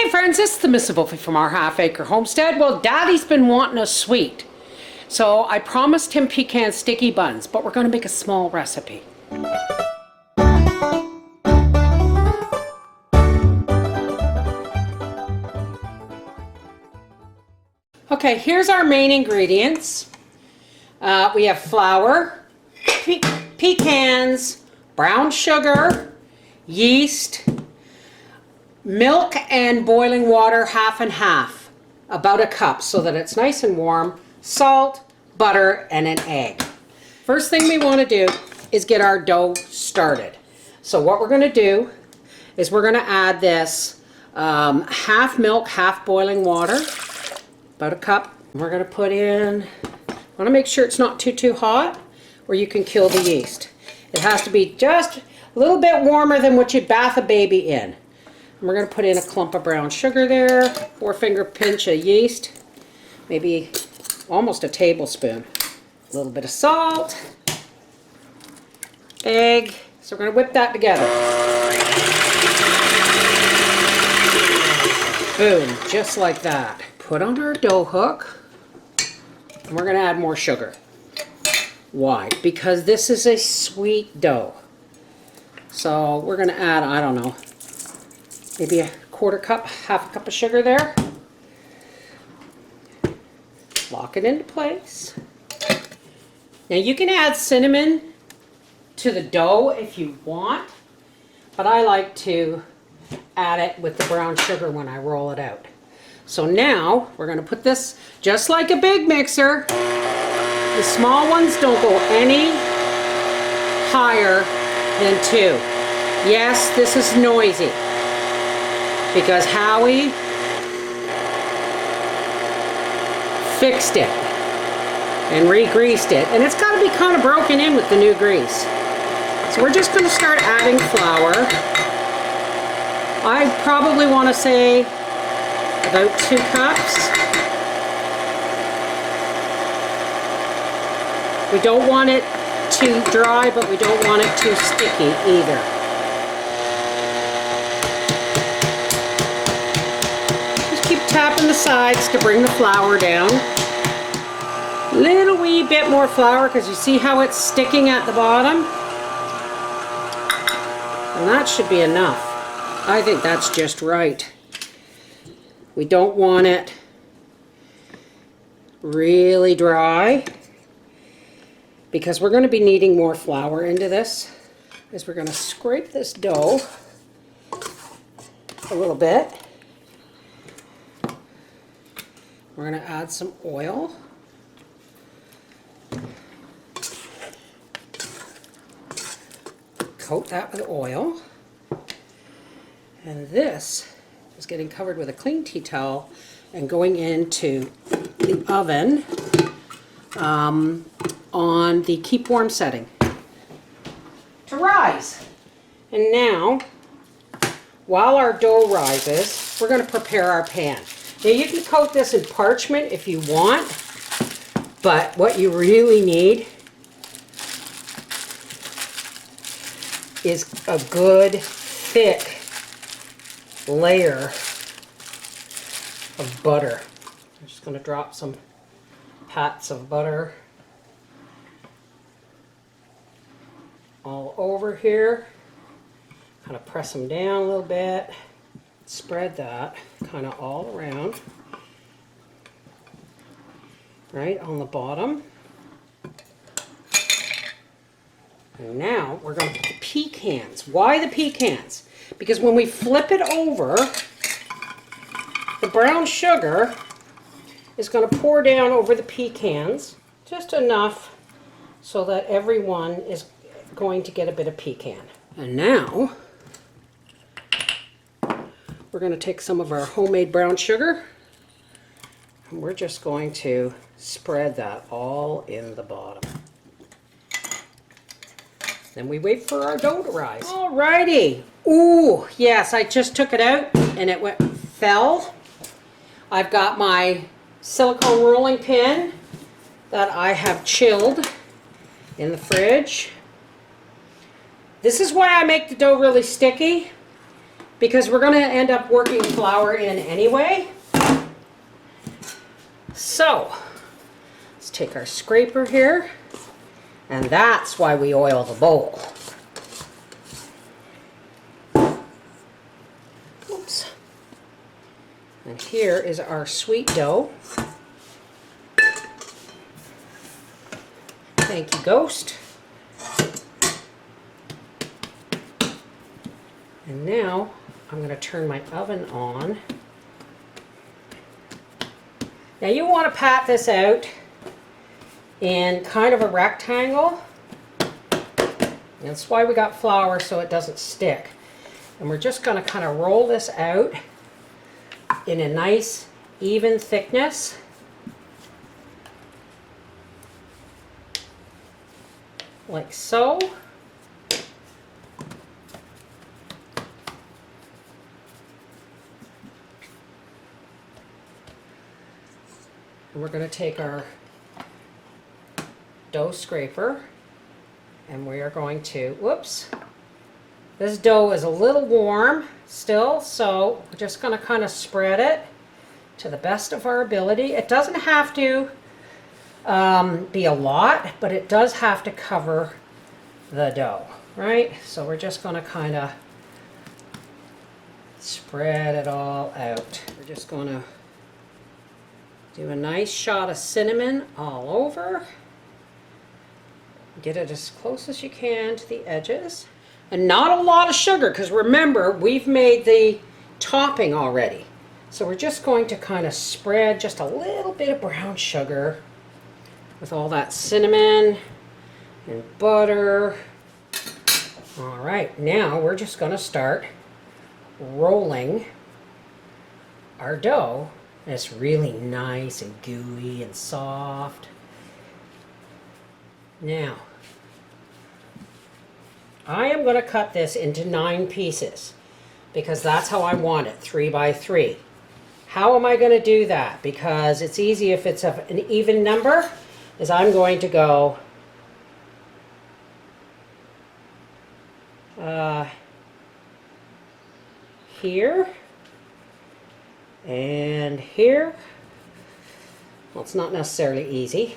Hey friends, it's the Miss Wolfie from our Half Acre Homestead. Well, Daddy's been wanting a sweet, so I promised him pecan sticky buns, but we're going to make a small recipe. Okay, here's our main ingredients. We have flour, pecans, brown sugar, yeast, milk and boiling water half and half, about a cup so that it's nice and warm, salt, butter, and an egg. First thing we want to do is get our dough started. So what we're going to do is we're going to add this half milk, half boiling water, about a cup. We're going to put in, I want to make sure it's not too hot or you can kill the yeast. It has to be just a little bit warmer than what you bath a baby in. And we're going to put in a clump of brown sugar there, 4-finger pinch of yeast, maybe almost a tablespoon. A little bit of salt, egg. So we're going to whip that together. Boom, just like that. Put on our dough hook, and we're going to add more sugar. Why? Because this is a sweet dough. So we're going to add, I don't know, maybe a quarter cup, half a cup of sugar there. Lock it into place. Now you can add cinnamon to the dough if you want, but I like to add it with the brown sugar when I roll it out. So now we're going to put this just like a big mixer. The small ones don't go any higher than 2. Yes, this is noisy because Howie fixed it and re-greased it, and it's got to be kind of broken in with the new grease. So we're just going to start adding flour. I probably want to say about 2 cups. We don't want it too dry, but we don't want it too sticky either. Just keep tapping the sides to bring the flour down. Little wee bit more flour because you see how it's sticking at the bottom? And that should be enough. I think that's just right. We don't want it really dry because we're going to be needing more flour into this. Is we're going to scrape this dough a little bit. We're going to add some oil. Coat that with oil. And this is getting covered with a clean tea towel and going into the oven on the keep warm setting to rise. And now, while our dough rises, we're going to prepare our pan. Now you can coat this in parchment if you want, but what you really need is a good thick layer of butter. I'm just going to drop some pats of butter all over here. Kind of press them down a little bit. Spread that kind of all around. Right on the bottom. And now we're going to put the pecans. Why the pecans? Because when we flip it over, the brown sugar is going to pour down over the pecans, just enough so that everyone is going to get a bit of pecan. And now we're going to take some of our homemade brown sugar and we're just going to spread that all in the bottom. Then we wait for our dough to rise. Alrighty. Ooh, yes, I just took it out and it fell. I've got my silicone rolling pin that I have chilled in the fridge. This is why I make the dough really sticky, because we're going to end up working flour in anyway. So let's take our scraper here, and that's why we oil the bowl. Oops. And here is our sweet dough. Thank you, Ghost. And now I'm going to turn my oven on. Now you want to pat this out in kind of a rectangle. That's why we got flour, so it doesn't stick. And we're just going to kind of roll this out in a nice even thickness. Like so. And we're going to take our dough scraper and we are going to, whoops, this dough is a little warm still, so we're just going to kind of spread it to the best of our ability. It doesn't have to be a lot, but it does have to cover the dough, right? So we're just going to kind of spread it all out. We're just going to do a nice shot of cinnamon all over. Get it as close as you can to the edges. And not a lot of sugar, because remember, we've made the topping already. So we're just going to kind of spread just a little bit of brown sugar with all that cinnamon and butter. All right, now we're just going to start rolling our dough. And it's really nice and gooey and soft. Now, I am going to cut this into 9 pieces because that's how I want it, 3 by 3. How am I going to do that? Because it's easy if it's an even number, is I'm going to go here and here. Well, it's not necessarily easy.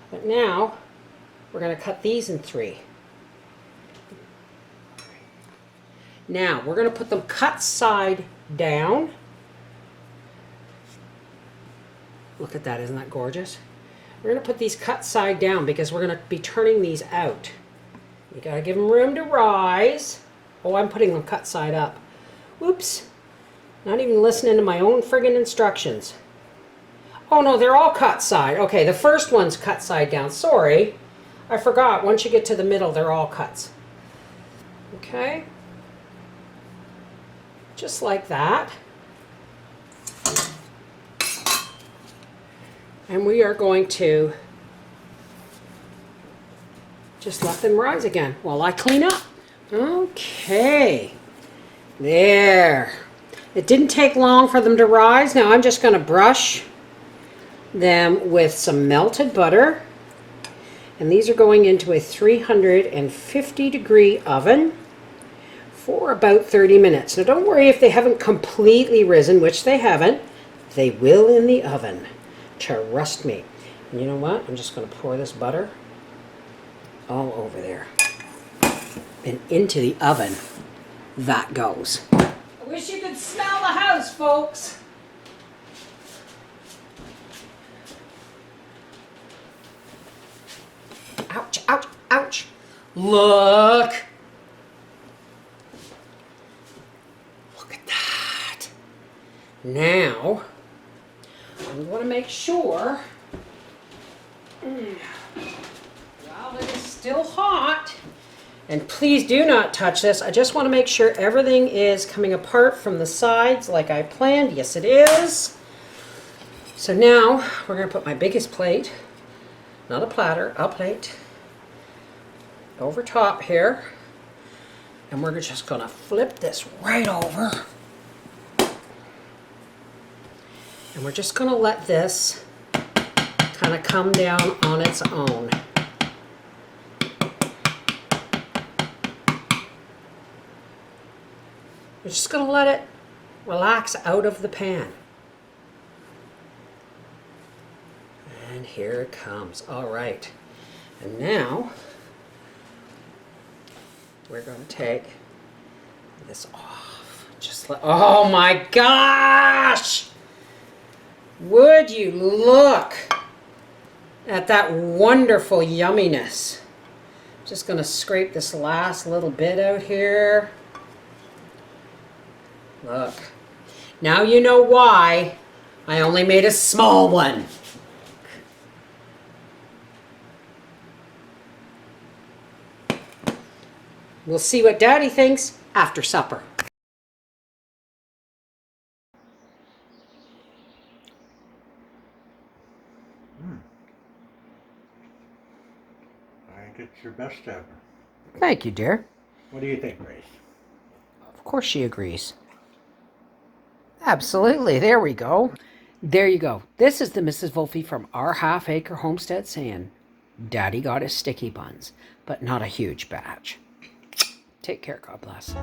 But now we're going to cut these in 3. Now we're going to put them cut side down. Look at that, isn't that gorgeous? We're going to put these cut side down because we're going to be turning these out. You got to give them room to rise. Oh, I'm putting them cut side up. Oops. Not even listening to my own friggin' instructions. Oh no, they're all cut side. Okay, the first one's cut side down. Sorry. I forgot. Once you get to the middle, they're all cuts. Okay. Just like that. And we are going to just let them rise again while I clean up. Okay. There. It didn't take long for them to rise. Now I'm just going to brush them with some melted butter. And these are going into a 350-degree oven for about 30 minutes. Now don't worry if they haven't completely risen, which they haven't. They will in the oven. Trust me. And you know what? I'm just going to pour this butter all over there. And into the oven that goes. I wish you could smell the house, folks. Ouch, ouch, ouch. Look. Look at that. Now, I'm going to make sure, while it is still hot, and please do not touch this. I just want to make sure everything is coming apart from the sides like I planned. Yes, it is. So now we're going to put my biggest plate, not a platter, a plate, over top here. And we're just going to flip this right over. And we're just going to let this kind of come down on its own. We're just going to let it relax out of the pan. And here it comes. All right. And now we're going to take this off. Just let, oh my gosh! Would you look at that wonderful yumminess. Just going to scrape this last little bit out here. Look. Now you know why I only made a small one. We'll see what Daddy thinks after supper. I think it's your best ever. Thank you, dear. What do you think, Grace? Of course she agrees. Absolutely. There we go. There you go. This is the Mrs. Volpe from our half-acre homestead saying, Daddy got his sticky buns, but not a huge batch. Take care. God bless.